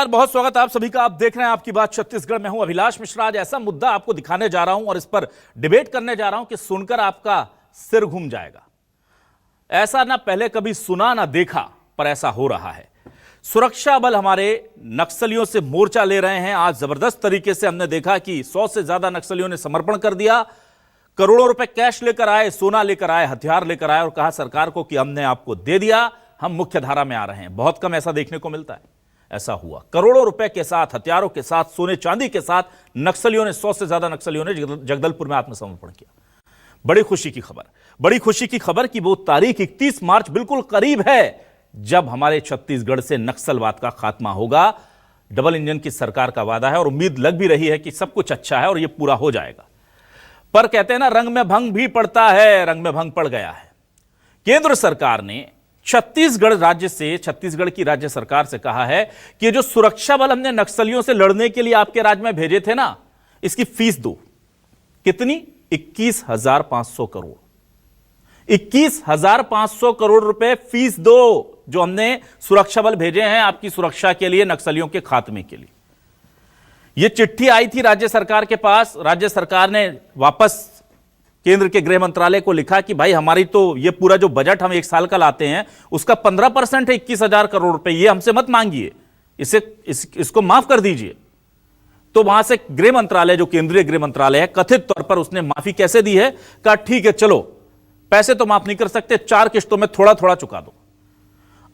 बहुत स्वागत है आप सभी का। आप देख रहे हैं आपकी बात छत्तीसगढ़ में हूं अभिलाष मिश्रा। आज ऐसा मुद्दा आपको दिखाने जा रहा हूं और इस पर डिबेट करने जा रहा हूं कि सुनकर आपका सिर घूम जाएगा। ऐसा ना पहले कभी सुना ना देखा, पर ऐसा हो रहा है। सुरक्षा बल हमारे नक्सलियों से मोर्चा ले रहे हैं। आज जबरदस्त तरीके से हमने देखा कि 100 से ज्यादा नक्सलियों ने समर्पण कर दिया। करोड़ों रुपए कैश लेकर आए, सोना लेकर आए, हथियार लेकर आए और कहा सरकार को कि हमने आपको दे दिया, हम मुख्य धारा में आ रहे हैं। बहुत कम ऐसा देखने को मिलता है। ऐसा हुआ, करोड़ों रुपए के साथ, हथियारों के साथ, सोने चांदी के साथ नक्सलियों ने, 100 से ज्यादा नक्सलियों ने जगदलपुर में आत्मसमर्पण किया। बड़ी खुशी की खबर, बड़ी खुशी की खबर कि वो तारीख 31 मार्च बिल्कुल करीब है जब हमारे छत्तीसगढ़ से नक्सलवाद का खात्मा होगा। डबल इंजन की सरकार का वादा है और उम्मीद लग भी रही है कि सब कुछ अच्छा है और यह पूरा हो जाएगा। पर कहते हैं ना, रंग में भंग भी पड़ता है, रंग में भंग पड़ गया है। केंद्र सरकार ने छत्तीसगढ़ की राज्य सरकार से कहा है कि ये जो सुरक्षा बल हमने नक्सलियों से लड़ने के लिए आपके राज्य में भेजे थे ना, इसकी फीस दो। कितनी? 21,500 करोड़। 21,500 करोड़ रुपए फीस दो जो हमने सुरक्षा बल भेजे हैं आपकी सुरक्षा के लिए, नक्सलियों के खात्मे के लिए। यह चिट्ठी आई थी राज्य सरकार के पास। राज्य सरकार ने वापस केंद्र के गृह मंत्रालय को लिखा कि भाई हमारी तो ये पूरा जो बजट हम एक साल का लाते हैं उसका 15% है 21,000 करोड़ रुपए, ये हमसे मत मांगिए, इसको माफ कर दीजिए। तो वहां से गृह मंत्रालय, जो केंद्रीय गृह मंत्रालय है, कथित तौर पर उसने माफी कैसे दी है? कहा ठीक है चलो, पैसे तो माफ नहीं कर सकते, 4 किश्तों में थोड़ा थोड़ा चुका दो।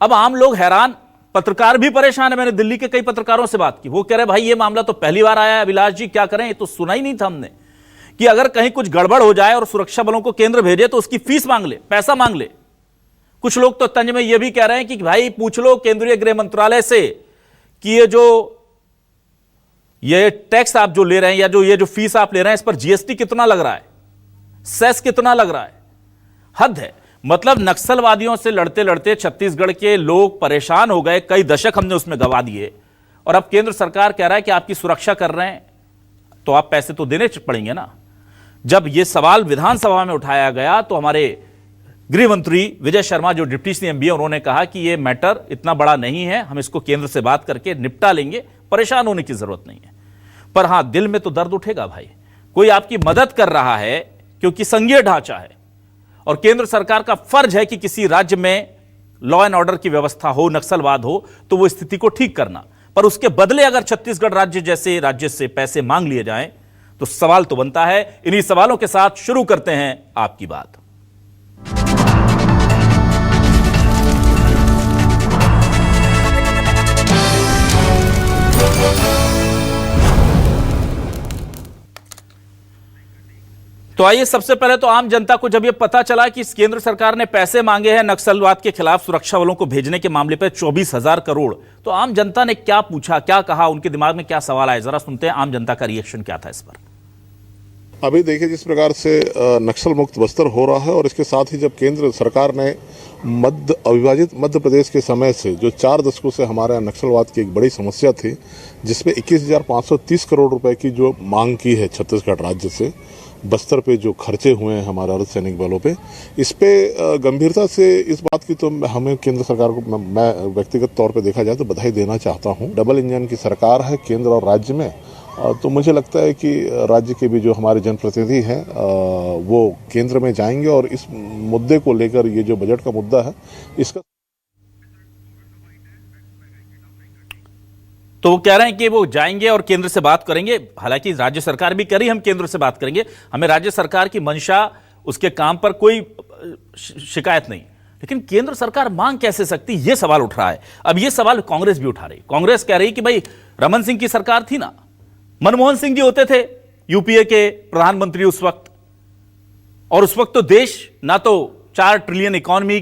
अब आम लोग हैरान, पत्रकार भी परेशान है। मैंने दिल्ली के कई पत्रकारों से बात की, वो कह रहे भाई ये मामला तो पहली बार आया है, अभिलाष जी क्या करें, ये तो सुना ही नहीं था हमने कि अगर कहीं कुछ गड़बड़ हो जाए और सुरक्षा बलों को केंद्र भेजे तो उसकी फीस मांग ले, पैसा मांग ले। कुछ लोग तो तंज में यह भी कह रहे हैं कि भाई पूछ लो केंद्रीय गृह मंत्रालय से कि ये टैक्स आप जो ले रहे हैं या ये जो फीस आप ले रहे हैं, इस पर जीएसटी कितना लग रहा है, सेस कितना लग रहा है। हद है। मतलब नक्सलवादियों से लड़ते लड़ते छत्तीसगढ़ के लोग परेशान हो गए, कई दशक हमने उसमें गवा दिए और अब केंद्र सरकार कह रहा है कि आपकी सुरक्षा कर रहे हैं तो आप पैसे तो देने पड़ेंगे ना। जब यह सवाल विधानसभा में उठाया गया तो हमारे गृह मंत्री विजय शर्मा, जो डिप्टी सीएम भी है, उन्होंने कहा कि यह मैटर इतना बड़ा नहीं है, हम इसको केंद्र से बात करके निपटा लेंगे, परेशान होने की जरूरत नहीं है। पर हां, दिल में तो दर्द उठेगा भाई। कोई आपकी मदद कर रहा है क्योंकि संघीय ढांचा है और केंद्र सरकार का फर्ज है कि किसी राज्य में लॉ एंड ऑर्डर की व्यवस्था हो, नक्सलवाद हो तो वो स्थिति को ठीक करना। पर उसके बदले अगर छत्तीसगढ़ राज्य जैसे राज्य से पैसे मांग लिए जाएं तो सवाल तो बनता है। इन्हीं सवालों के साथ शुरू करते हैं आपकी बात। तो आइए, सबसे पहले तो आम जनता को जब यह पता चला कि केंद्र सरकार ने पैसे मांगे हैं नक्सलवाद के खिलाफ सुरक्षा बलों को भेजने के मामले पर 24,000 करोड़, तो आम जनता ने क्या पूछा, क्या कहा, उनके दिमाग में क्या सवाल आए, जरा सुनते हैं आम जनता का रिएक्शन क्या था इस पर। अभी देखिए जिस प्रकार से नक्सल मुक्त बस्तर हो रहा है और इसके साथ ही जब केंद्र सरकार ने अविभाजित मध्य प्रदेश के समय से जो 4 दशकों से हमारे यहाँ नक्सलवाद की एक बड़ी समस्या थी, जिसमें 21,530 करोड़ रुपए की जो मांग की है छत्तीसगढ़ राज्य से, बस्तर पे जो खर्चे हुए हैं हमारे अर्धसैनिक बलों पे, इस पे गंभीरता से इस बात की तो हमें केंद्र सरकार को मैं व्यक्तिगत तौर पे देखा जाए तो बधाई देना चाहता हूं। डबल इंजन की सरकार है केंद्र और राज्य में, तो मुझे लगता है कि राज्य के भी जो हमारे जनप्रतिनिधि हैं वो केंद्र में जाएंगे और इस मुद्दे को लेकर, ये जो बजट का मुद्दा है इसका, तो वो कह रहे हैं कि वो जाएंगे और केंद्र से बात करेंगे। हालांकि राज्य सरकार भी करी, हम केंद्र से बात करेंगे, हमें राज्य सरकार की मंशा, उसके काम पर कोई शिकायत नहीं, लेकिन केंद्र सरकार मांग कैसे सकती, ये सवाल उठ रहा है। अब ये सवाल कांग्रेस भी उठा रही। कांग्रेस कह रही कि भाई रमन सिंह की सरकार थी ना, मनमोहन सिंह जी होते थे यूपीए के प्रधानमंत्री उस वक्त, और उस वक्त तो देश ना तो 4 ट्रिलियन इकोनॉमी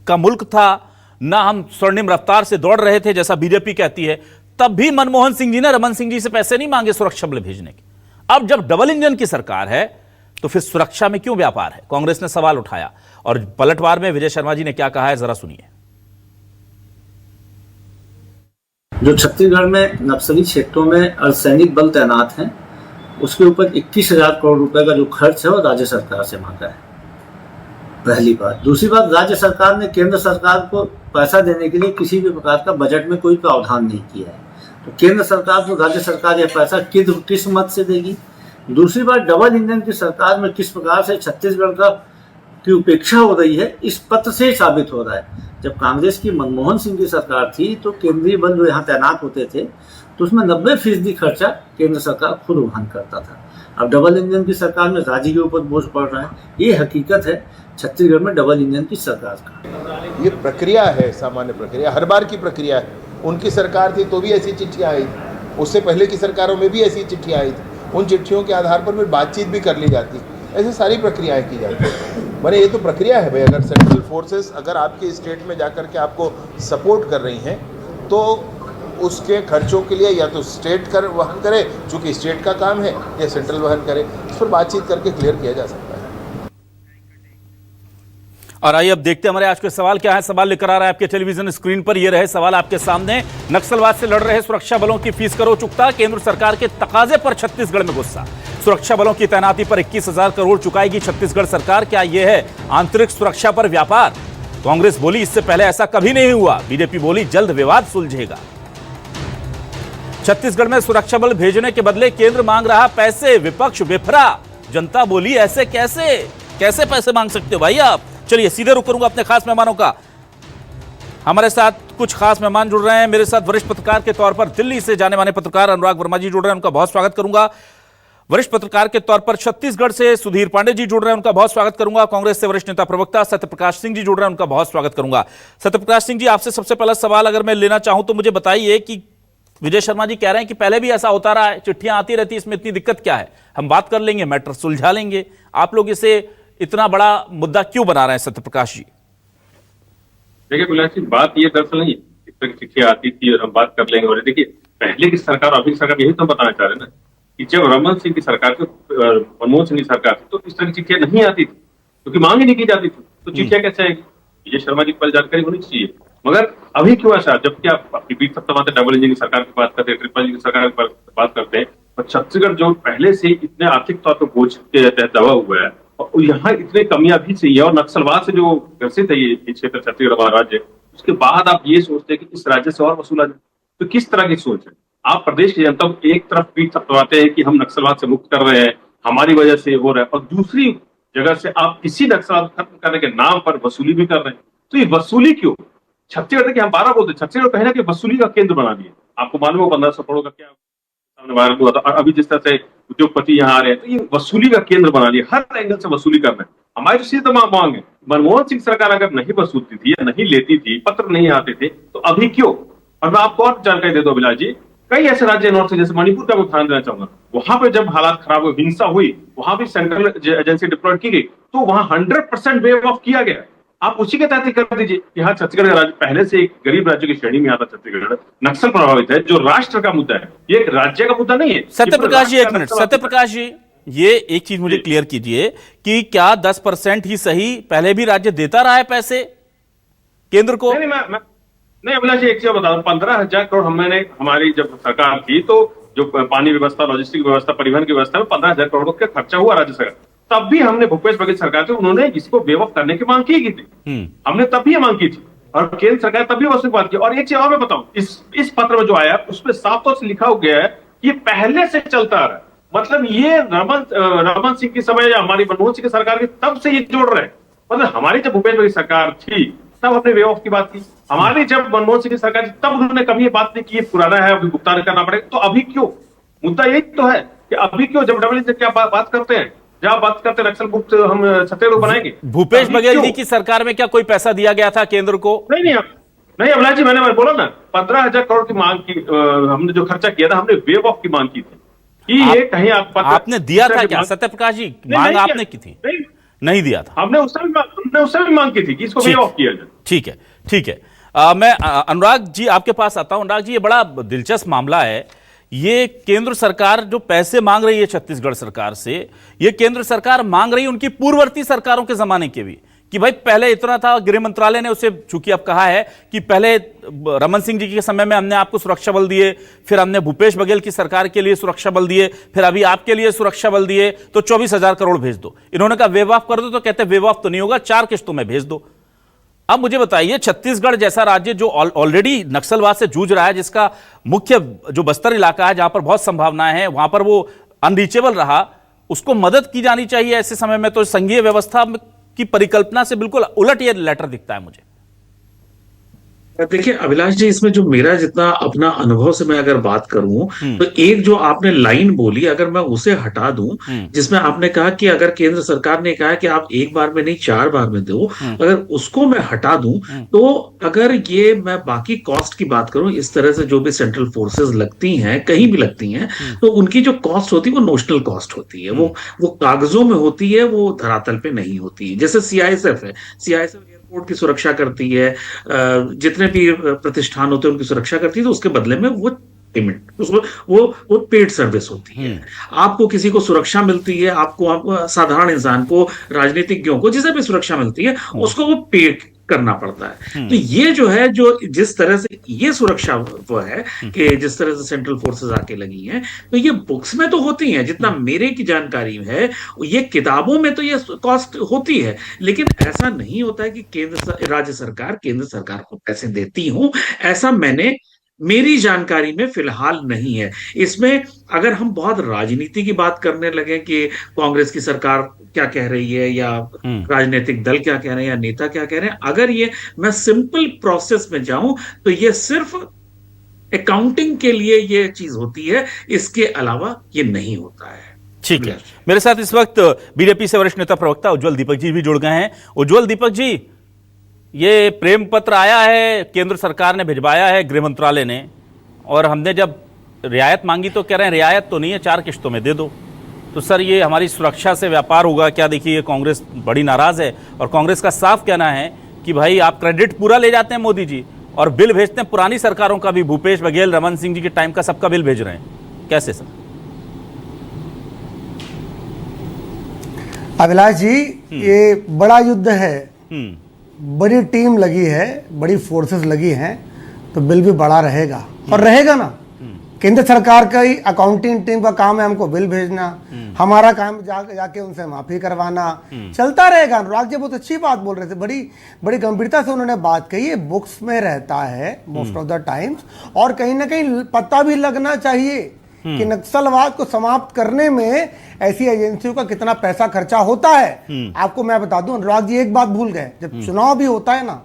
का मुल्क था, ना हम स्वर्णिम रफ्तार से दौड़ रहे थे जैसा बीजेपी कहती है। तब भी मनमोहन सिंह जी ने रमन सिंह जी से पैसे नहीं मांगे सुरक्षा बल भेजने के। अब जब डबल इंजन की सरकार है तो फिर सुरक्षा में क्यों व्यापार है, कांग्रेस ने सवाल उठाया। और पलटवार में विजय शर्मा जी ने क्या कहा है, जरा सुनिए। जो छत्तीसगढ़ में नक्सली क्षेत्रों में अर्धसैनिक बल तैनात हैं, उसके ऊपर 21,000 करोड़ रुपए का जो खर्च है वो राज्य सरकार से मांगा है। पहली बात। दूसरी बात, राज्य सरकार ने केंद्र सरकार को पैसा देने के लिए किसी भी प्रकार का बजट में कोई प्रावधान नहीं किया है, तो केंद्र सरकार को राज्य सरकार यह पैसा किस मत से देगी। दूसरी बात, डबल इंजन की सरकार में किस प्रकार से छत्तीसगढ़ की उपेक्षा हो रही है, इस पत्र से ही साबित हो रहा है। जब कांग्रेस की मनमोहन सिंह की सरकार थी तो केंद्रीय बल जो यहाँ तैनात होते थे तो उसमें 90% खर्चा केंद्र सरकार खुद वहन करता था। अब डबल इंजन की सरकार में राज्य के ऊपर बोझ पड़ रहा है। ये हकीकत है छत्तीसगढ़ में डबल इंजन की सरकार का। ये प्रक्रिया है, सामान्य प्रक्रिया, हर बार की प्रक्रिया है। उनकी सरकार थी तो भी ऐसी चिट्ठियाँ आई, उससे पहले की सरकारों में भी ऐसी चिट्ठियाँ आई थी। उन चिट्ठियों के आधार पर फिर बातचीत भी कर ली जाती, ऐसे सारी प्रक्रियाएं की जाती है। मैंने ये तो प्रक्रिया है भाई। अगर सेंट्रल फोर्सेस अगर आपके स्टेट में जाकर के आपको सपोर्ट कर रही हैं तो उसके खर्चों के लिए या तो स्टेट वहन करे, चूँकि स्टेट का काम है, या सेंट्रल वहन करे। इस पर बातचीत करके क्लियर किया जा सकता है। और आइए अब देखते हैं हमारे आज के सवाल क्या है। सवाल लेकर आ रहा है आपके टेलीविजन स्क्रीन पर। ये रहे सवाल आपके सामने। नक्सलवाद से लड़ रहे सुरक्षा बलों की फीस करो चुकता, केंद्र सरकार के तकाजे पर छत्तीसगढ़ में गुस्सा। सुरक्षा बलों की तैनाती पर 21,000 करोड़ चुकाएगी छत्तीसगढ़ सरकार, क्या यह है आंतरिक सुरक्षा पर व्यापार? कांग्रेस बोली इससे पहले ऐसा कभी नहीं हुआ। बीजेपी बोली जल्द विवाद सुलझेगा। छत्तीसगढ़ में सुरक्षा बल भेजने के बदले केंद्र मांग रहा पैसे, विपक्ष बिफरा। जनता बोली ऐसे कैसे पैसे मांग सकते हो भाई आप? चलिए सीधे रुक करूंगा अपने खास मेहमानों का। हमारे साथ कुछ खास मेहमान जुड़ रहे हैं। मेरे साथ वरिष्ठ पत्रकार के तौर पर दिल्ली से जाने माने पत्रकार अनुराग वर्मा जी जुड़ रहे हैं, उनका बहुत स्वागत करूंगा। वरिष्ठ पत्रकार के तौर पर छत्तीसगढ़ से सुधीर पांडे जी जुड़ रहे हैं, उनका बहुत स्वागत करूंगा। कांग्रेस से वरिष्ठ नेता प्रवक्ता सत्यप्रकाश सिंह जी जुड़ रहे हैं, उनका बहुत स्वागत करूंगा। सत्यप्रकाश सिंह जी, आपसे सबसे पहला सवाल अगर मैं लेना चाहूं तो मुझे बताइए कि विजय शर्मा जी कह रहे हैं कि पहले भी ऐसा होता रहा है, चिट्ठियां आती रहती, इसमें इतनी दिक्कत क्या है, हम बात कर लेंगे, मैटर सुलझा लेंगे। आप लोग इसे इतना बड़ा मुद्दा क्यों बना रहे हैं सत्यप्रकाश जी? देखिए बिलास जी, बात ये दरअसल नहीं, इस तरह की चिट्ठियां आती थी और हम बात कर लेंगे। और देखिए पहले की सरकार अभी की सरकार यही तो बताना चाह रहे हैं ना कि जब रमन सिंह की सरकार थी, मनमोहन सिंह की सरकार थी, तो इस तरह की चिट्ठियां नहीं आती थी क्योंकि मांग ही नहीं की जाती थी। तो चिट्ठियां कैसे आएगी? विजय शर्मा जी को पहले जानकारी होनी चाहिए। मगर अभी क्यों ऐसा? जबकि आप अपनी बीच सप्ताह डबल इंजन की सरकार की बात करते हैं, ट्रिपल इंजन की सरकार की बात करते हैं, और छत्तीसगढ़ जो पहले से इतने आर्थिक तौर पर बोझ के तहत दबा हुआ है, और यहाँ इतने कमियां भी सही है, और नक्सलवाद से जो ग्रसित है ये क्षेत्र छत्तीसगढ़ हमारा राज्य, उसके बाद आप ये सोचते हैं कि इस राज्य से और वसूला जाए, तो किस तरह की सोच है? आप प्रदेश की जनता को एक तरफ पीठ थपथपाते हैं कि हम नक्सलवाद से मुक्त कर रहे हैं, हमारी वजह से हो रहा है, और दूसरी जगह से आप इसी नक्सलवाद खत्म करने के नाम पर वसूली भी कर रहे हैं। तो ये वसूली क्यों? छत्तीसगढ़ देखिए, हम 12 बोलते, छत्तीसगढ़ कहीं ना कहीं वसूली का केंद्र बना दिया। आपको मालूम हो 1500 करोड़ का क्या सामने वायरल हुआ था, और अभी जिस तरह से उद्योगपति यहाँ आ रहे हैं, तो ये वसूली का केंद्र बना दिया, हर एंगल से वसूली कर रहे हैं। हमारी तो सीधे मांग है, मनमोहन सिंह सरकार अगर नहीं वसूलती थी या नहीं लेती थी, पत्र नहीं आते थे, तो अभी क्यों? और मैं आपको और जानकारी दे दो अभिलाष जी, कई ऐसे राज्य नॉर्थ से, जैसे मणिपुर का मैं उदाहरण देना चाहूंगा, वहां पे जब हालात खराब हुए, हिंसा हुई, वहां भी सेंट्रल एजेंसी डिप्लॉयड की गई, तो वहां 100% वेव ऑफ किया गया। आप उसी के तहत कर दीजिए कि हाँ, छत्तीसगढ़ का राज्य पहले से एक गरीब राज्य की श्रेणी में आता, छत्तीसगढ़ नक्सल प्रभावित है, जो राष्ट्र का मुद्दा है, ये एक राज्य का मुद्दा नहीं है। सत्यप्रकाश जी एक मिनट, सत्यप्रकाश जी ये एक चीज मुझे क्लियर कीजिए कि क्या 10% ही सही, पहले भी राज्य देता रहा है पैसे केंद्र को? नहीं अभिलाष जी, एक चीज बता दूं, 15,000 करोड़ हमारी जब सरकार थी, तो जो पानी व्यवस्था, लॉजिस्टिक व्यवस्था, परिवहन की व्यवस्था में 15,000 करोड़ का खर्चा हुआ राज्य सरकार। तब भी हमने भूपेश बघेल सरकार थी, उन्होंने इसको बेवकूफ करने की मांग की थी, हमने तब भी ये मांग की थी, और केंद्र सरकार तब भी वसूल बात की। और एक चीज और मैं बताऊं, इस पत्र में जो आया उसमें साफ तौर से लिखा हो गया है कि पहले से चलता आ रहा है। मतलब ये रमन सिंह की समय या हमारी मनमोहन सिंह की सरकार की तब से ये जोड़ रहे हैं। मतलब हमारी जब भूपेश बघेल सरकार थी तब हमने वे ऑफ की बात की, हमारी जब मनमोहन सिंह की सरकार थी तब उन्होंने कभी ये बात नहीं की ये पुराना है, अभी भुगतान करना पड़ेगा। तो अभी क्यों? मुद्दा यही तो है कि अभी क्यों, जब डबल इंजन क्या बात करते हैं, जब बात करते हैं नक्सल मुक्त हम छत्तीसगढ़ बनाएंगे। भूपेश बघेल जी की सरकार में क्या कोई पैसा दिया गया था केंद्र को? नहीं अभिलाष जी, मैंने बोला ना 15,000 करोड़ की मांग की, हमने जो खर्चा किया था, हमने वेव ऑफ की मांग की थी कि ये कहीं आपने दिया था क्या सत्यप्रकाश जी? मांग आपने की थी? नहीं दिया था। हमने उस समय भी मांग की थी कि इसको वेव ऑफ किया जाए। ठीक है। मैं अनुराग जी आपके पास आता हूं। अनुराग जी, ये बड़ा दिलचस्प मामला है। ये केंद्र सरकार जो पैसे मांग रही है छत्तीसगढ़ सरकार से, ये केंद्र सरकार मांग रही है उनकी पूर्ववर्ती सरकारों के जमाने के भी। कि भाई पहले इतना था, गृह मंत्रालय ने उसे, चूंकि अब कहा है कि पहले रमन सिंह जी के समय में हमने आपको सुरक्षा बल दिए, फिर हमने भूपेश बघेल की सरकार के लिए सुरक्षा बल दिए, फिर अभी आपके लिए सुरक्षा बल दिए, तो 24,000 करोड़ भेज दो। इन्होंने कहा वेव ऑफ कर दो, तो कहते वेव ऑफ तो नहीं होगा, 4 किश्तों में भेज दो। अब मुझे बताइए, छत्तीसगढ़ जैसा राज्य जो ऑलरेडी नक्सलवाद से जूझ रहा है, जिसका मुख्य जो बस्तर इलाका है, जहां पर बहुत संभावनाएं हैं, वहां पर वो अनरीचेबल रहा, उसको मदद की जानी चाहिए ऐसे समय में। तो संघीय व्यवस्था की परिकल्पना से बिल्कुल उलट ये लेटर दिखता है मुझे। देखिए अभिलाष जी, इसमें जो मेरा जितना अपना अनुभव से मैं अगर बात करूं, तो एक जो आपने लाइन बोली, अगर मैं उसे हटा दूं, जिसमें आपने कहा कि अगर केंद्र सरकार ने कहा कि आप एक बार में नहीं 4 बार में दो, अगर उसको मैं हटा दूं, तो अगर ये मैं बाकी कॉस्ट की बात करूं, इस तरह से जो भी सेंट्रल फोर्सेस लगती हैं, कहीं भी लगती हैं, तो उनकी जो कॉस्ट होती है वो नोशनल कॉस्ट होती है, वो कागजों में होती है, वो धरातल पे नहीं होती है। जैसे सीआईएसएफ है, सीआईएसएफ एयरपोर्ट की सुरक्षा करती है, जितने भी प्रतिष्ठान होते हैं उनकी सुरक्षा करती है, तो उसके बदले में वो पेमेंट, वो पेड सर्विस होती है। आपको किसी को सुरक्षा मिलती है, आपको साधारण इंसान को, राजनीतिज्ञों को, जिसे भी सुरक्षा मिलती है, उसको वो पे करना पड़ता है। तो ये जो है, जो जिस तरह से ये सुरक्षा वो है कि जिस तरह से सेंट्रल फोर्सेस आके लगी हैं, तो ये बुक्स में तो होती हैं, जितना मेरे की जानकारी है, ये किताबों में तो ये कॉस्ट होती है, लेकिन ऐसा नहीं होता है कि राज्य सरकार केंद्र सरकार को पैसे देती हूं, ऐसा मेरी जानकारी में फिलहाल नहीं है। इसमें अगर हम बहुत राजनीति की बात करने लगे कि कांग्रेस की सरकार क्या कह रही है, या राजनीतिक दल क्या कह रहे हैं, या नेता क्या कह रहे हैं, अगर ये मैं सिंपल प्रोसेस में जाऊं, तो ये सिर्फ अकाउंटिंग के लिए ये चीज होती है, इसके अलावा ये नहीं होता है। ठीक है, मेरे साथ इस वक्त बीजेपी से वरिष्ठ नेता प्रवक्ता उज्ज्वल दीपक जी भी जुड़ गए हैं। उज्ज्वल दीपक जी, ये प्रेम पत्र आया है, केंद्र सरकार ने भिजवाया है गृह मंत्रालय ने, और हमने जब रियायत मांगी तो कह रहे हैं रियायत तो नहीं है, 4 किश्तों में दे दो। तो सर, ये हमारी सुरक्षा से व्यापार होगा क्या? देखिए, कांग्रेस बड़ी नाराज है, और कांग्रेस का साफ कहना है कि भाई आप क्रेडिट पूरा ले जाते हैं मोदी जी, और बिल भेजते हैं पुरानी सरकारों का भी, भूपेश बघेल, रमन सिंह जी के टाइम का सबका बिल भेज रहे हैं। कैसे सर? अभिलाष जी, ये बड़ा युद्ध है, बड़ी टीम लगी है, बड़ी फोर्सेस लगी हैं, तो बिल भी बड़ा रहेगा, और रहेगा ना। केंद्र सरकार का ही अकाउंटिंग टीम का काम है हमको बिल भेजना, हमारा काम जाके उनसे माफी करवाना, चलता रहेगा। अनुराग जी बहुत अच्छी बात बोल रहे थे, बड़ी गंभीरता से उन्होंने बात कही। ये बुक्स में रहता है मोस्ट ऑफ द टाइम्स, और कहीं ना कहीं पता भी लगना चाहिए कि नक्सलवाद को समाप्त करने में ऐसी एजेंसियों का कितना पैसा खर्चा होता है। आपको मैं बता दूं, अनुराग जी एक बात भूल गए, जब चुनाव भी होता है ना,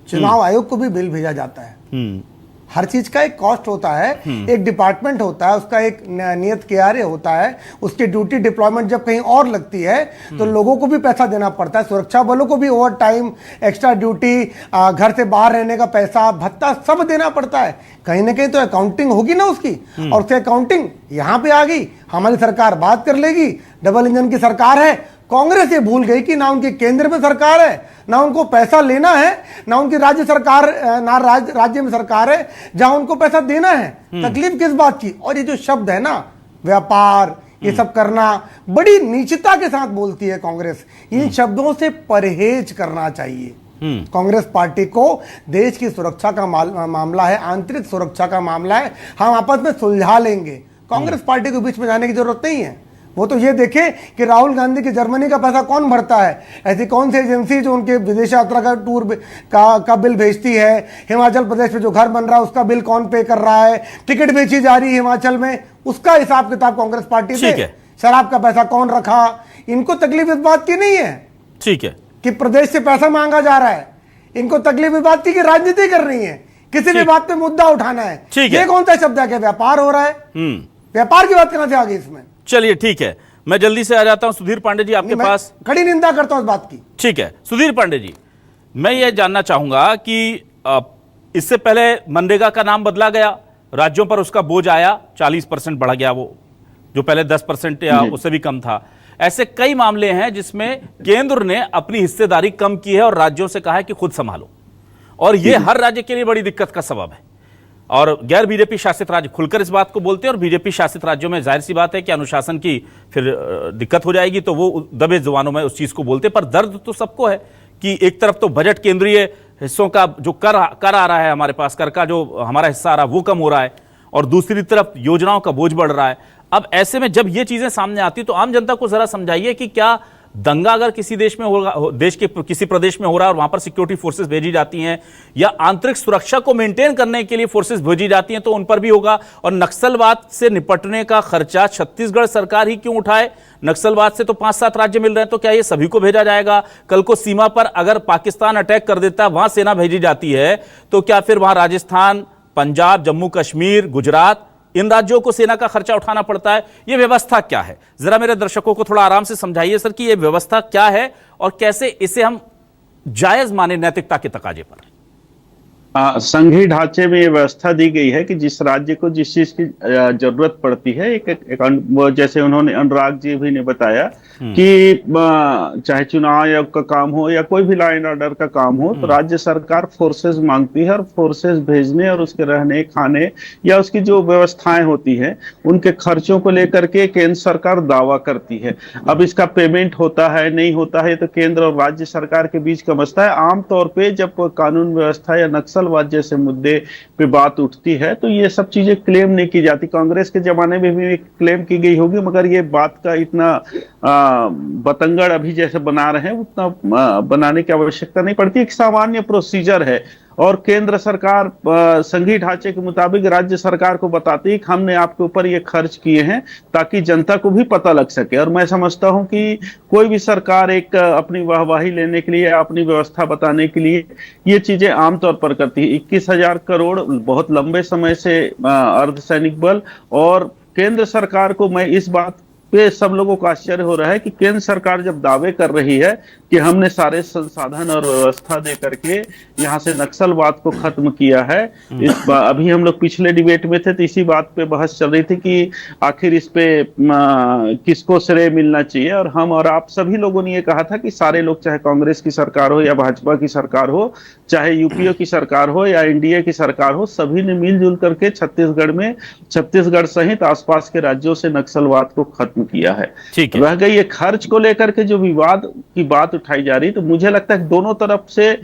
चुनाव आयोग को भी बिल भेजा जाता है। हर चीज का एक कॉस्ट होता है, एक डिपार्टमेंट होता है, उसका एक नियत कियारे होता है, उसकी ड्यूटी डिप्लॉयमेंट जब कहीं और लगती है तो लोगों को भी पैसा देना पड़ता है, सुरक्षा बलों को भी ओवर टाइम, एक्स्ट्रा ड्यूटी, घर से बाहर रहने का पैसा, भत्ता सब देना पड़ता है। कहीं ना कहीं तो अकाउंटिंग होगी ना उसकी, और उससे अकाउंटिंग यहाँ पे आ गई, हमारी सरकार बात कर लेगी, डबल इंजन की सरकार है। कांग्रेस ये भूल गई कि ना उनके केंद्र में सरकार है, ना उनको पैसा लेना है, ना उनकी राज्य सरकार, ना राज्य में सरकार है जहां उनको पैसा देना है। तकलीफ किस बात की? और ये जो शब्द है ना, व्यापार, ये सब करना, बड़ी नीचता के साथ बोलती है कांग्रेस। इन शब्दों से परहेज करना चाहिए। कांग्रेस पार्टी को देश की सुरक्षा का मामला है, आंतरिक सुरक्षा का मामला है, हम आपस में सुलझा लेंगे। कांग्रेस पार्टी को बीच में जाने की जरूरत नहीं है। वो तो ये देखे कि राहुल गांधी की जर्मनी का पैसा कौन भरता है, ऐसी कौन सी एजेंसी जो उनके विदेश यात्रा का टूर का बिल भेजती है, हिमाचल प्रदेश में जो घर बन रहा है उसका बिल कौन पे कर रहा है, टिकट बेची जा रही है हिमाचल में, उसका हिसाब किताब कांग्रेस पार्टी दे, शराब का पैसा कौन रखा। इनको तकलीफ इस बात की नहीं है, ठीक है, कि प्रदेश से पैसा मांगा जा रहा है। इनको तकलीफ इस बात की कि राजनीति करनी है, किसी भी बात पे मुद्दा उठाना है। ये कौन सा शब्द है कि व्यापार हो रहा है? व्यापार की बात कहां से आ गई इसमें? चलिए ठीक है, मैं जल्दी से आ जाता हूं सुधीर पांडे जी आपके पास। कड़ी निंदा करता हूं इस बात की। ठीक है सुधीर पांडे जी, मैं ये जानना चाहूंगा कि इससे पहले मनरेगा का नाम बदला गया, राज्यों पर उसका बोझ आया, 40% बढ़ गया, वो जो पहले 10% या उससे भी कम था। ऐसे कई मामले हैं जिसमें केंद्र ने अपनी हिस्सेदारी कम की है और राज्यों से कहा है कि खुद संभालो, और यह हर राज्य के लिए बड़ी दिक्कत का सबब है। और गैर बीजेपी शासित राज्य खुलकर इस बात को बोलते हैं, और बीजेपी शासित राज्यों में जाहिर सी बात है कि अनुशासन की फिर दिक्कत हो जाएगी, तो वो दबे जुबानों में उस चीज को बोलते, पर दर्द तो सबको है। कि एक तरफ तो बजट केंद्रीय हिस्सों का जो कर आ रहा है, हमारे पास कर का जो हमारा हिस्सा आ रहा है वो कम हो रहा है, और दूसरी तरफ योजनाओं का बोझ बढ़ रहा है। अब ऐसे में जब ये चीजें सामने आती तो आम जनता को जरा समझाइए कि क्या दंगा अगर किसी देश में होगा, देश के किसी प्रदेश में हो रहा है और वहां पर सिक्योरिटी फोर्सेस भेजी जाती हैं या आंतरिक सुरक्षा को मेंटेन करने के लिए फोर्सेस भेजी जाती हैं तो उन पर भी होगा। और नक्सलवाद से निपटने का खर्चा छत्तीसगढ़ सरकार ही क्यों उठाए? नक्सलवाद से तो 5-7 राज्य मिल रहे हैं, तो क्या ये सभी को भेजा जाएगा? कल को सीमा पर अगर पाकिस्तान अटैक कर देता है, वहां सेना भेजी जाती है, तो क्या फिर वहां राजस्थान, पंजाब, जम्मू कश्मीर, गुजरात, इन राज्यों को सेना का खर्चा उठाना पड़ता है? ये व्यवस्था क्या है? जरा मेरे दर्शकों को थोड़ा आराम से समझाइए सर कि ये व्यवस्था क्या है और कैसे इसे हम जायज माने नैतिकता के तकाजे पर। संघीय ढांचे में ये व्यवस्था दी गई है कि जिस राज्य को जिस चीज की जरूरत पड़ती है, एक जैसे उन्होंने अनुराग जी भी ने बताया कि चाहे चुनाव का काम हो या कोई भी लॉ एंड ऑर्डर का काम हो, तो राज्य सरकार फोर्सेस मांगती है और फोर्सेस भेजने और उसके रहने खाने या उसकी जो व्यवस्थाएं होती हैं उनके खर्चों को लेकर के केंद्र सरकार दावा करती है। अब इसका पेमेंट होता है नहीं होता है तो केंद्र और राज्य सरकार के बीच का मसला है। आमतौर पर जब कानून व्यवस्था या नक्सलवाद जैसे मुद्दे पे बात उठती है तो ये सब चीजें क्लेम नहीं की जाती। कांग्रेस के जमाने में भी क्लेम की गई होगी, मगर ये बात का इतना बतंगड़ अभी जैसे बना रहे हैं उतना बनाने की आवश्यकता नहीं पड़ती। एक सामान्य प्रोसीजर है और केंद्र सरकार संघीय ढांचे के मुताबिक राज्य सरकार को बताती है कि हमने आपके ऊपर ये खर्च किए हैं ताकि जनता को भी पता लग सके। और मैं समझता हूं कि कोई भी सरकार एक अपनी वाहवाही लेने के लिए, अपनी व्यवस्था बताने के लिए ये चीजें आमतौर पर करती है। 21,000 करोड़ बहुत लंबे समय से अर्धसैनिक बल, और केंद्र सरकार को मैं इस बात पे सब लोगों को आश्चर्य हो रहा है कि केंद्र सरकार जब दावे कर रही है कि हमने सारे संसाधन और व्यवस्था दे करके यहाँ से नक्सलवाद को खत्म किया है। अभी हम लोग पिछले डिबेट में थे तो इसी बात पे बहस चल रही थी कि आखिर इस पे किसको श्रेय मिलना चाहिए, और हम और आप सभी लोगों ने ये कहा था कि सारे लोग, चाहे कांग्रेस की सरकार हो या भाजपा की सरकार हो, चाहे यूपीए की सरकार हो या एनडीए की सरकार हो, सभी ने मिलजुल करके छत्तीसगढ़ सहित आसपास के राज्यों से नक्सलवाद को खत्म किया है। रह गई ये खर्च को लेकर के जो विवाद की बात उठाई जा रही, तो मुझे लगता है दोनों तरफ से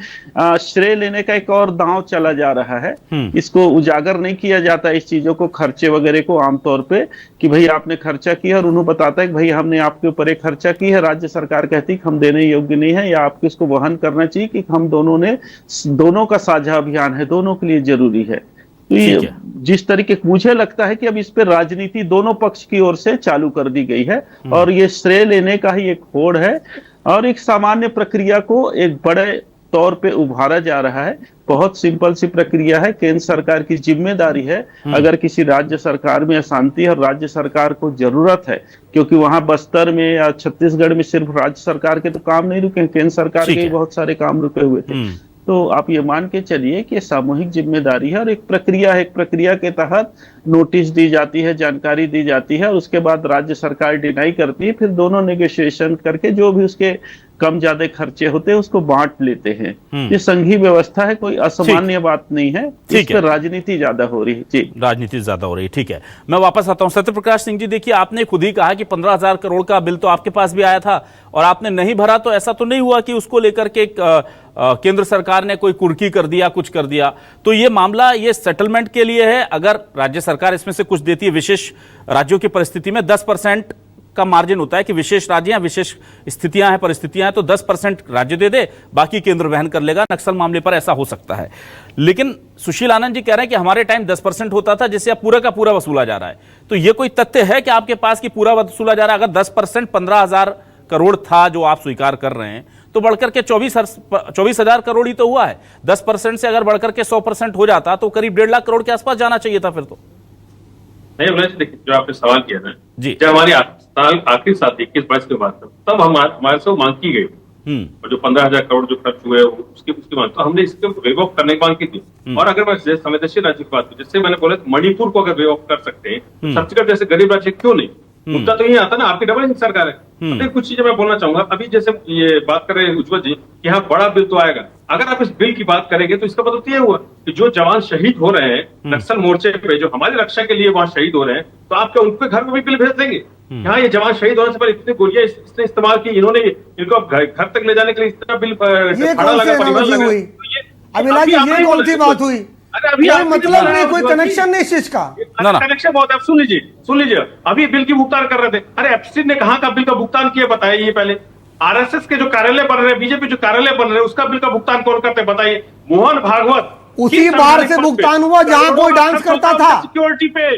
श्रेय लेने का एक और दांव चला जा रहा है। इसको उजागर नहीं किया जाता इस चीजों को, खर्चे वगैरह को आमतौर पे कि भाई आपने खर्चा किया, और उन्होंने बताता है कि भाई हमने आपके ऊपर एक खर्चा की है। राज्य सरकार कहती है कि हम देने योग्य नहीं है या आपको इसको वहन करना चाहिए, कि हम दोनों का साझा अभियान है, दोनों के लिए जरूरी है। तो ये जिस तरीके मुझे लगता है कि अब इस पे राजनीति दोनों पक्ष की ओर से चालू कर दी गई है और ये श्रेय लेने का ही एक होड़ है और एक सामान्य प्रक्रिया को एक बड़े तौर पे उभारा जा रहा है। बहुत सिंपल सी प्रक्रिया है, केंद्र सरकार की जिम्मेदारी है। अगर किसी राज्य सरकार में अशांति है और राज्य सरकार को जरूरत है, क्योंकि वहां बस्तर में या छत्तीसगढ़ में सिर्फ राज्य सरकार के तो काम नहीं रुके, केंद्र सरकार के बहुत सारे काम रुके हुए थे। तो आप ये मान के चलिए कि सामूहिक जिम्मेदारी है और एक प्रक्रिया के तहत नोटिस दी जाती है, जानकारी दी जाती है और उसके बाद राज्य सरकार डिनाई करती है, फिर दोनों नेगोशिएशन करके जो भी उसके कम ज्यादा खर्चे होते हैं उसको बांट लेते हैं। ये संघीय व्यवस्था है, कोई असामान्य बात नहीं है। इस पर राजनीति ज्यादा हो रही है। जी, राजनीति ज्यादा हो रही है। ठीक है, मैं वापस आता हूं सत्य प्रकाश सिंह जी। देखिए, आपने खुद ही कहा कि 15,000 करोड़ का बिल तो आपके पास भी आया था और आपने नहीं भरा, तो ऐसा तो नहीं हुआ कि उसको लेकर के केंद्र सरकार ने कोई कुर्की कर दिया, कुछ कर दिया? तो ये मामला ये सेटलमेंट के लिए है। अगर राज्य सरकार इसमें से कुछ देती है, विशेष राज्यों की परिस्थिति में 10% का मार्जिन होता है कि विशेष राज्य या विशेष स्थितियां हैं, परिस्थितियां हैं, तो 10% राज्य दे दे, बाकी केंद्र वहन कर लेगा। नक्सल मामले पर ऐसा हो सकता है। लेकिन सुशील आनंद जी कह रहे हैं कि हमारे टाइम 10% होता था, जिससे अब पूरा का पूरा वसूला जा रहा है। तो ये कोई तथ्य है कि आपके पास कि पूरा वसूला जा रहा है? अगर 10% 15,000 करोड़ था जो आप स्वीकार कर रहे हैं, तो बढ़कर के 24,000 करोड़ ही तो हुआ है। 10% से अगर बढ़कर के 100% हो जाता तो करीब 1.5 लाख करोड़ के आसपास जाना चाहिए था फिर तो। नहीं, देखिए, जो आपने सवाल किया ना जी, जब हमारी साल आखिरी साल 21-22 के बाद तब हमारे से मांग की गई और जो 15,000 करोड़ जो खर्च हुए उसकी मांग, तो हमने इसके वेवऑफ करने की मांग की थी। और अगर मैं संवेदनशील राज्य की बात करूं, जैसे मैंने बोला मणिपुर को अगर वेवऑफ कर सकते हैं, छत्तीसगढ़ जैसे गरीब राज्य क्यों नहीं? मुद्दा तो यही आता ना, आपकी डबल इंजन सरकार है। कुछ चीजें मैं बोलना चाहूंगा। अभी जैसे ये बात कर रहे हैं उज्जवल जी कि हाँ बड़ा बिल तो आएगा, अगर आप इस बिल की बात करेंगे तो इसका मतलब यह हुआ कि जो जवान शहीद हो रहे हैं नक्सल मोर्चे पे, जो हमारी रक्षा के लिए वहां शहीद हो रहे हैं, तो आप क्या उनके घर में भी बिल भेज देंगे? यहाँ ये जवान शहीद होने से पहले इतनी गोलियां इसने इस्तेमाल की, इन्होंने इनको घर तक ले जाने के लिए इतना बिल ये कौन सी एनालॉजी हुई अभिलाष जी, ये कौन सी बात हुई? कोई मतलब नहीं, कोई कनेक्शन नहीं इस चीज का। कनेक्शन बहुत है, सुन लीजिए अभी बिल की भुगतान कर रहे थे। अरे एफसी ने कहाँ का बिल का भुगतान किया बताइए? ये पहले आरएसएस के जो कार्यालय बन रहे हैं, बीजेपी जो कार्यालय बन रहे हैं, उसका बिल का भुगतान कौन करते बताइए? मोहन भागवत उसी बार से भुगतान हुआ जहां कोई डांस करता था। सिक्योरिटी पे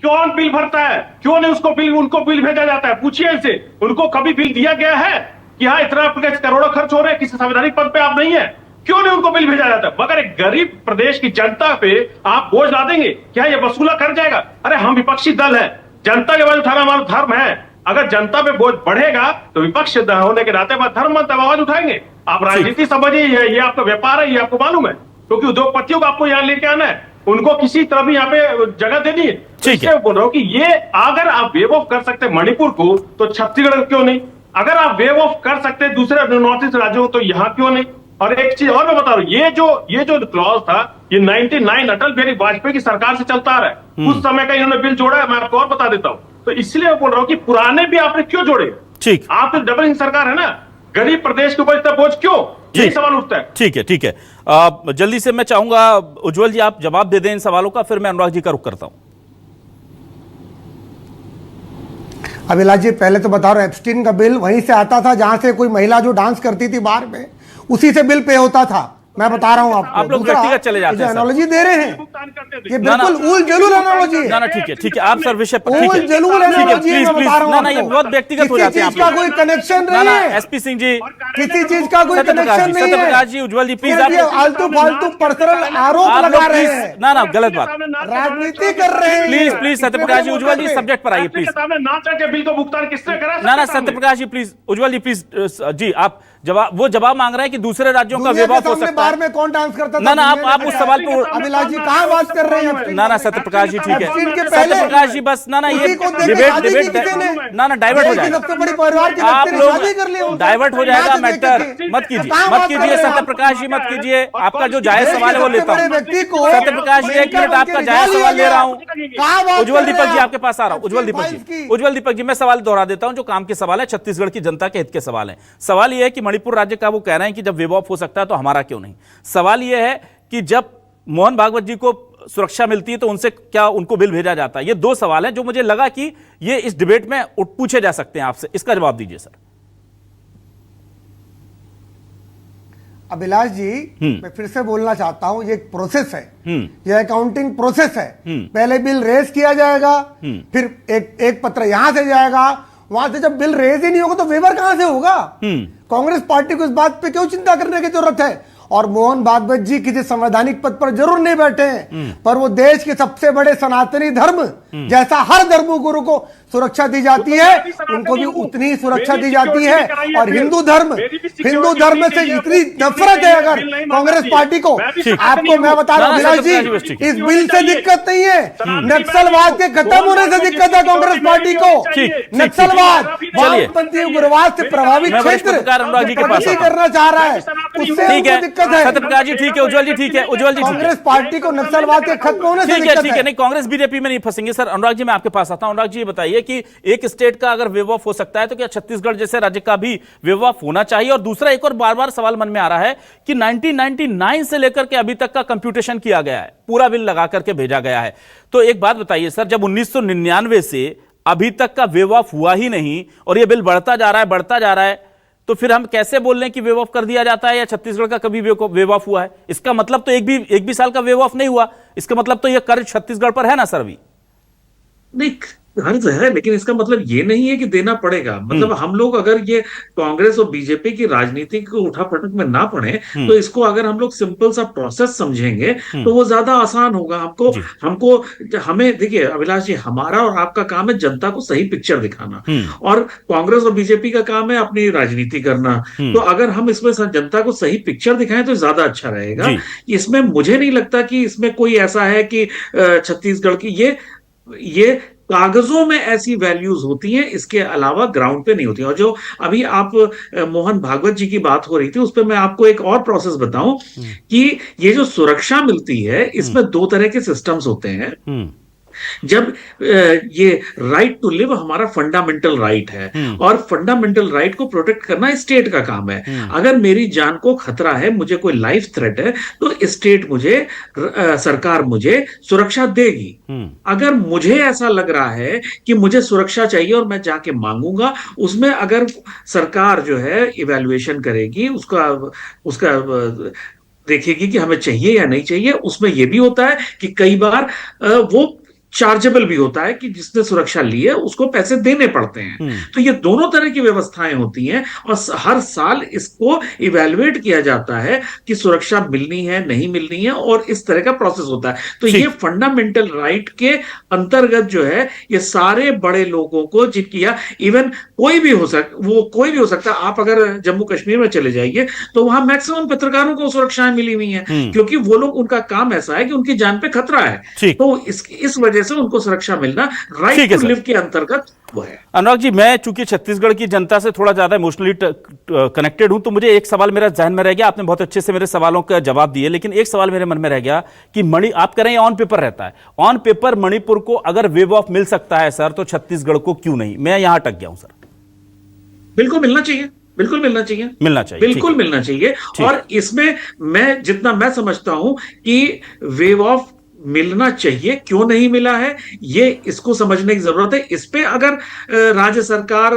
कौन बिल भरता है? क्यों नहीं उनको बिल भेजा जाता है? पूछिए इनसे, उनको कभी बिल दिया गया है कि हाँ इतना करोड़ों खर्च हो रहे हैं, किसी संवैधानिक पद पे आप नहीं है, क्यों नहीं उनको बिल भेजा जाता? मगर एक गरीब प्रदेश की जनता पे आप बोझ ला देंगे, क्या ये वसूला कर जाएगा? अरे हम विपक्षी दल है, जनता के आवाज उठाना हमारा धर्म है। अगर जनता पे बोझ बढ़ेगा तो विपक्ष होने के नाते धर्म बनता आवाज उठाएंगे। आप राजनीति समझिए, ये आपका व्यापार है, ये आपको मालूम है, क्योंकि उद्योगपतियों को आपको यहाँ लेके आना है, उनको किसी तरह भी यहाँ पे जगह देनी है। ठीक है, बोल रहा हूँ कि ये अगर आप वेव ऑफ कर सकते मणिपुर को तो छत्तीसगढ़ क्यों नहीं? अगर आप वेव ऑफ कर सकते दूसरे नॉर्थ ईस्ट राज्यों को तो यहाँ क्यों नहीं? और एक चीज और मैं बता रहा हूँ, ये जो क्लॉज था ये 99 अटल बिहारी वाजपेयी की सरकार से चलता आ रहा है। उस समय का इन्होंने बिल जोड़ा है, मैं आपको और बता देता हूँ। तो इसलिए मैं बोल रहा हूँ कि पुराने भी आपने क्यों जोड़े? ठीक, आप तो डबल इंजन सरकार है ना, गरीब प्रदेश के ऊपर इतना बोझ क्यों? यही सवाल उठता है। ठीक है जल्दी से मैं चाहूंगा उज्जवल जी आप जवाब दे दें इन सवालों का, फिर मैं अनुराग जी का रुख करता हूं। अभिलाष जी पहले तो बता रहा हूं, एप्स्टीन का बिल वहीं से आता था जहां से कोई महिला जो डांस करती थी बार में, उसी से बिल पे होता था। मैं बता रहा हूं आपको। आप लोग व्यक्तिगत चले जाते हैं, एनालॉजी दे रहे हैं, ये बिल्कुल उल जलूल एनालॉजी है। ना ठीक है आप सर विषय पर उल जलूल एनालॉजी मैं बता रहा हूं। ना ये बहुत व्यक्तिगत हो जाते हैं आप लोग। किसी चीज का कोई कनेक्शन नहीं है एसपी सिंह जी, किसी चीज का कोई कनेक्शन नहीं है। सत्यप्रकाश जी, उज्जवल जी प्लीज, आप आलतू फालतू पर्सनल आरोप लगा रहे हैं। ना गलत बात, राजनीति कर रहे हैं। प्लीज सत्यप्रकाश जी, उज्जवल जी सब्जेक्ट पर आइए प्लीज। बिल का भुगतान किसने करा? ना सत्यप्रकाश जी प्लीज, उज्जवल जी प्लीज जी आप जवाब मांग रहे हैं कि दूसरे राज्यों का विवाह हो सकता है। बार में कौन डांस करता था? ना आप उस सवाल को अभिलाष जी कहां बात कर रहे हैं? ना सत्यप्रकाश जी ठीक है, सत्यप्रकाश जी बस ना ये डिबेट ना डाइवर्ट हो जाएगा, आप लोग डाइवर्ट हो जाएगा मैटर। मत कीजिए सत्यप्रकाश जी, मत कीजिए। आपका जो जायज सवाल है वो लेता हूँ। सत्यप्रकाश जी 1 मिनट आपका जायज सवाल ले रहा हूँ। उज्जवल दीपक जी आपके पास आ रहा हूँ। उज्जवल दीपक जी मैं सवाल दोहरा देता हूँ, जो काम के सवाल है, छत्तीसगढ़ की जनता के हित के सवाल है। सवाल यह है कि मणिपुर राज्य का वो कह रहे हैं कि जब वेव ऑफ हो सकता है तो हमारा क्यों नहीं? सवाल यह है कि जब मोहन भागवत जी को सुरक्षा मिलती है तो उनसे क्या उनको बिल भेजा जाता है? ये दो सवाल हैं जो मुझे लगा कि ये इस डिबेट में पूछे जा सकते हैं आपसे, इसका जवाब दीजिए सर। अभिलाष जी मैं फिर से बोलना चाहता हूं, ये एक प्रोसेस है, ये अकाउंटिंग प्रोसेस है। पहले बिल रेज किया जाएगा, फिर एक पत्र यहां से जाएगा, वहां से जब बिल रेज ही नहीं होगा तो वेवर कहां से होगा? कांग्रेस पार्टी को इस बात पे क्यों चिंता करने की जरूरत है? और मोहन भागवत जी किसी संवैधानिक पद पर जरूर नहीं बैठे हैं, पर वो देश के सबसे बड़े सनातनी धर्म जैसा हर धर्म गुरु को सुरक्षा दी जाती है, उनको भी उतनी सुरक्षा दी जाती है। और हिंदू धर्म में से इतनी नफरत है अगर कांग्रेस पार्टी को, आपको मैं बता रहा हूं अभिलाष जी, इस बिल से दिक्कत नहीं है, नक्सलवाद के खत्म होने से दिक्कत है कांग्रेस पार्टी को। नक्सलवाद, वामपंथी उग्रवाद से प्रभावित क्षेत्र प्रगति करना चाह रहा है, उससे दिक्कत है। सत्यप्रकाश जी ठीक है, उज्जवल जी ठीक है, उज्जवल जी कांग्रेस पार्टी को नक्सलवाद के खत्म होने से दिक्कत है। नहीं कांग्रेस बीजेपी में नहीं फंसेंगे सर। अनुराग जी मैं आपके पास आता हूं। अनुराग जी ये बताइए कि एक स्टेट का अगर वेव ऑफ हो सकता है तो क्या छत्तीसगढ़ जैसे राज्य का भी वेव ऑफ होना चाहिए? और दूसरा एक और बार बार सवाल मन में आ रहा है कि 1999 से लेकर के अभी तक का कंप्यूटेशन किया गया है, पूरा बिल लगा करके भेजा गया है। तो एक बात बताइए सर, जब 1999 से अभी तक का वेव ऑफ हुआ ही नहीं और यह बिल बढ़ता जा रहा है, तो फिर हम कैसे बोल रहे हैं कि वेव ऑफ कर दिया जाता है या छत्तीसगढ़ का कभी वेव ऑफ हुआ है? इसका मतलब तो एक भी साल का वेव ऑफ नहीं हुआ, इसका मतलब तो यह कर्ज छत्तीसगढ़ पर है ना सर? अभी नहीं कर्ज है, लेकिन इसका मतलब ये नहीं है कि देना पड़ेगा। मतलब हम लोग अगर ये कांग्रेस और बीजेपी की राजनीति को उठापटक में ना पड़े तो इसको अगर हम लोग सिंपल सा प्रोसेस समझेंगे तो वो ज्यादा आसान होगा। हमें देखिए अभिलाष जी, हमारा और आपका काम है जनता को सही पिक्चर दिखाना, और कांग्रेस और बीजेपी का काम है अपनी राजनीति करना। तो अगर हम इसमें जनता को सही पिक्चर दिखाएं तो ज्यादा अच्छा रहेगा। इसमें मुझे नहीं लगता कि इसमें कोई ऐसा है कि छत्तीसगढ़ की ये कागजों में ऐसी वैल्यूज होती हैं, इसके अलावा ग्राउंड पे नहीं होती। और जो अभी आप मोहन भागवत जी की बात हो रही थी, उस पर मैं आपको एक और प्रोसेस बताऊं कि ये जो सुरक्षा मिलती है इसमें 2 तरह के सिस्टम्स होते हैं। जब ये राइट टू लिव हमारा फंडामेंटल राइट है और फंडामेंटल राइट को प्रोटेक्ट करना स्टेट का काम है। अगर मेरी जान को खतरा है, मुझे कोई लाइफ थ्रेट है, तो स्टेट मुझे सरकार मुझे सुरक्षा देगी। अगर मुझे ऐसा लग रहा है कि मुझे सुरक्षा चाहिए और मैं जाके मांगूंगा, उसमें अगर सरकार जो है इवैल्यूएशन करेगी, उसका देखेगी कि हमें चाहिए या नहीं चाहिए। उसमें यह भी होता है कि कई बार वो चार्जेबल भी होता है कि जिसने सुरक्षा ली है उसको पैसे देने पड़ते हैं। तो ये दोनों तरह की व्यवस्थाएं होती हैं और हर साल इसको इवैल्यूएट किया जाता है कि सुरक्षा मिलनी है नहीं मिलनी है, और इस तरह का प्रोसेस होता है। तो ये फंडामेंटल राइट के अंतर्गत जो है ये सारे बड़े लोगों को जिनकी, इवन कोई भी हो सकता है। आप अगर जम्मू कश्मीर में चले जाइए तो वहां मैक्सिमम पत्रकारों को सुरक्षाएं मिली हुई हैं, क्योंकि वो लोग, उनका काम ऐसा है कि उनकी जान पे खतरा है। तो इस वजह से उनको सुरक्षा मिलना राइट टू लिव के अंतर्गत वो है। अनुराग जी, मैं चूंकि छत्तीसगढ़ की जनता से थोड़ा ज्यादा इमोशनली कनेक्टेड हूं, तो मुझे एक सवाल मेरा जहन में रह गया। आपने बहुत अच्छे से मेरे सवालों का जवाब दिए, लेकिन एक सवाल मेरे मन में रह गया कि आप कह रहे हैं ऑन पेपर रहता है, ऑन पेपर मणिपुर को अगर वेव ऑफ मिल सकता है सर, तो छत्तीसगढ़ को क्यों नहीं? मैं यहां अटक गया हूं सर। बिल्कुल मिलना चाहिए, बिल्कुल मिलना चाहिए, बिल्कुल मिलना चाहिए। और इसमें जितना मैं समझता हूं कि वेव ऑफ मिलना चाहिए, क्यों नहीं मिला है, ये इसको समझने की जरूरत है। इस पे अगर राज्य सरकार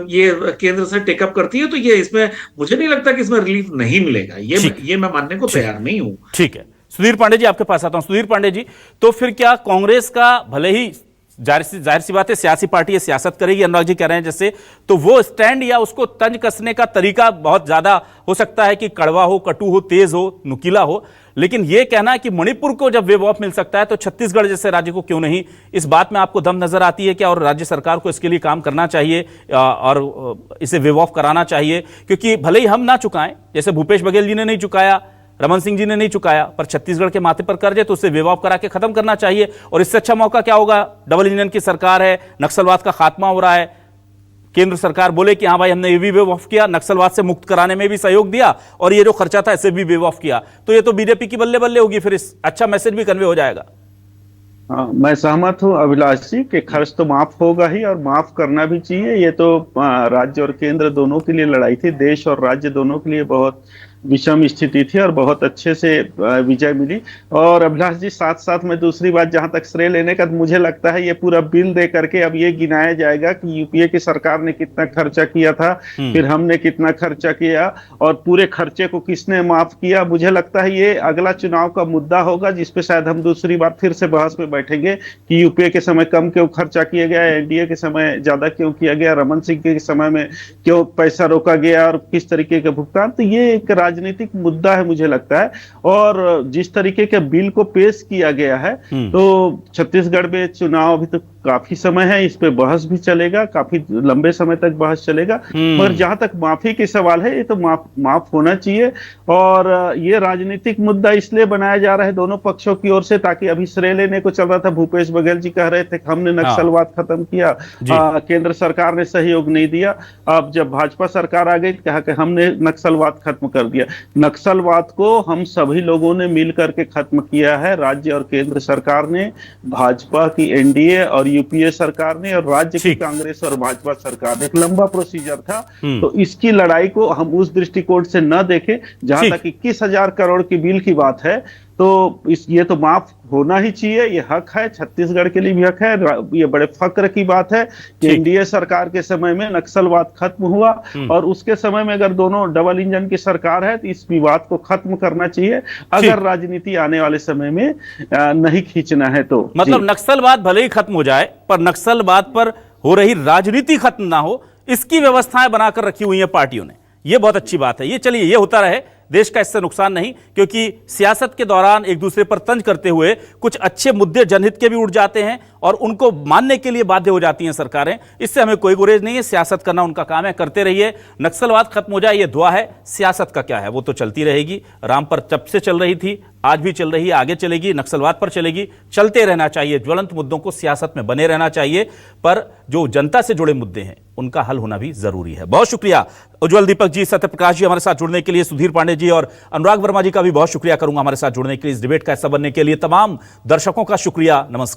ये केंद्र से टेकअप करती है तो ये इसमें मुझे नहीं लगता कि इसमें रिलीफ नहीं मिलेगा। ये मैं मानने को तैयार नहीं हूं। ठीक है, सुधीर पांडे जी आपके पास आता हूं। सुधीर पांडे जी, तो फिर क्या कांग्रेस का, भले ही जाहिर सी बात है सियासी पार्टी है, सियासत करेगी, अनुराग जी कह रहे हैं जैसे, तो वो स्टैंड या उसको तंज कसने का तरीका बहुत ज्यादा हो सकता है कि कड़वा हो, कटु हो, तेज हो, नुकीला हो, लेकिन यह कहना है कि मणिपुर को जब वेव ऑफ मिल सकता है तो छत्तीसगढ़ जैसे राज्य को क्यों नहीं, इस बात में आपको दम नजर आती है क्या? और राज्य सरकार को इसके लिए काम करना चाहिए और इसे वेव ऑफ कराना चाहिए, क्योंकि भले ही हम ना चुकाएं, जैसे भूपेश बघेल जी ने नहीं चुकाया, रमन सिंह जी ने नहीं चुकाया, पर छत्तीसगढ़ के माथे पर कर्ज है तो उसे वेव ऑफ करा के खत्म करना चाहिए। और इससे अच्छा मौका क्या होगा? डबल इंजन की सरकार है, नक्सलवाद का खात्मा हो रहा है, केंद्र सरकार बोले कि हाँ भाई हमने ये भी वेव ऑफ किया, नक्सलवाद से मुक्त कराने में भी सहयोग दिया और ये जो खर्चा था इसे भी वेव ऑफ किया, तो ये तो बीजेपी की बल्ले बल्ले होगी, फिर इस अच्छा मैसेज भी कन्वे हो जाएगा। हाँ, मैं सहमत हूँ अभिलाष जी कि खर्च तो माफ होगा ही और माफ करना भी चाहिए। ये तो राज्य और केंद्र दोनों के लिए लड़ाई थी, देश और राज्य दोनों के लिए बहुत विषम स्थिति थी और बहुत अच्छे से विजय मिली। और अभिलाष जी, साथ साथ में दूसरी बात, जहां तक श्रेय लेने का, मुझे लगता है ये पूरा बिल दे करके अब ये गिनाया जाएगा कि यूपीए की सरकार ने कितना खर्चा किया था, फिर हमने कितना खर्चा किया और पूरे खर्चे को किसने माफ किया। मुझे लगता है ये अगला चुनाव का मुद्दा होगा, जिसपे शायद हम दूसरी बार फिर से बहस में बैठेंगे कि यूपीए के समय कम क्यों खर्चा किया गया, एनडीए के समय ज्यादा क्यों किया गया, रमन सिंह के समय में क्यों पैसा रोका गया और किस तरीके का भुगतान। तो ये एक राजनीतिक मुद्दा है मुझे लगता है। और जिस तरीके के बिल को पेश किया गया है, तो छत्तीसगढ़ में चुनाव अभी तो काफी समय है, इस पे बहस भी चलेगा, काफी लंबे समय तक बहस चलेगा। मगर जहां तक माफी के सवाल है, ये तो माफ होना चाहिए। और ये राजनीतिक मुद्दा इसलिए बनाया जा रहा है दोनों पक्षों की ओर से, ताकि अभी श्रेय लेने को चल रहा था। भूपेश बघेल जी कह रहे थे कि हमने नक्सलवाद खत्म किया, केंद्र सरकार ने सहयोग नहीं दिया। अब जब भाजपा सरकार आ गई, कहा कि हमने नक्सलवाद खत्म कर दिया। नक्सलवाद को हम सभी लोगों ने मिल करके खत्म किया है, राज्य और केंद्र सरकार ने, भाजपा की एनडीए और यूपीए सरकार ने और राज्य की कांग्रेस और भाजपा सरकार ने। एक लंबा प्रोसीजर था, तो इसकी लड़ाई को हम उस दृष्टिकोण से न देखें। जहां तक 21,000 करोड़ की बिल की बात है, तो ये तो माफ होना ही चाहिए, ये हक है, छत्तीसगढ़ के लिए भी हक है। ये बड़े फक्र की बात है कि एनडीए सरकार के समय में नक्सलवाद खत्म हुआ और उसके समय में अगर दोनों डबल इंजन की सरकार है तो इस विवाद को खत्म करना चाहिए, अगर राजनीति आने वाले समय में नहीं खींचना है तो। मतलब नक्सलवाद भले ही खत्म हो जाए, पर नक्सलवाद पर हो रही राजनीति खत्म ना हो, इसकी व्यवस्थाएं बनाकर रखी हुई है पार्टियों ने। यह बहुत अच्छी बात है। ये चलिए, ये होता रहे, देश का इससे नुकसान नहीं, क्योंकि सियासत के दौरान एक दूसरे पर तंज करते हुए कुछ अच्छे मुद्दे जनहित के भी उठ जाते हैं और उनको मानने के लिए बाध्य हो जाती हैं सरकारें। इससे हमें कोई गुरेज नहीं है, सियासत करना उनका काम है, करते रहिए। नक्सलवाद खत्म हो जाए, ये दुआ है। सियासत का क्या है, वो तो चलती रहेगी। राम पर जब से चल रही थी, आज भी चल रही है, आगे चलेगी, नक्सलवाद पर चलेगी। चलते रहना चाहिए, ज्वलंत मुद्दों को सियासत में बने रहना चाहिए, पर जो जनता से जुड़े मुद्दे हैं उनका हल होना भी जरूरी है। बहुत शुक्रिया उज्जवल दीपक जी, सत्यप्रकाश जी हमारे साथ जुड़ने के लिए, सुधीर पांडे जी और अनुराग वर्मा जी का भी बहुत शुक्रिया करूंगा हमारे साथ जुड़ने के लिए, इस डिबेट का हिस्सा बनने के लिए। तमाम दर्शकों का शुक्रिया। नमस्कार।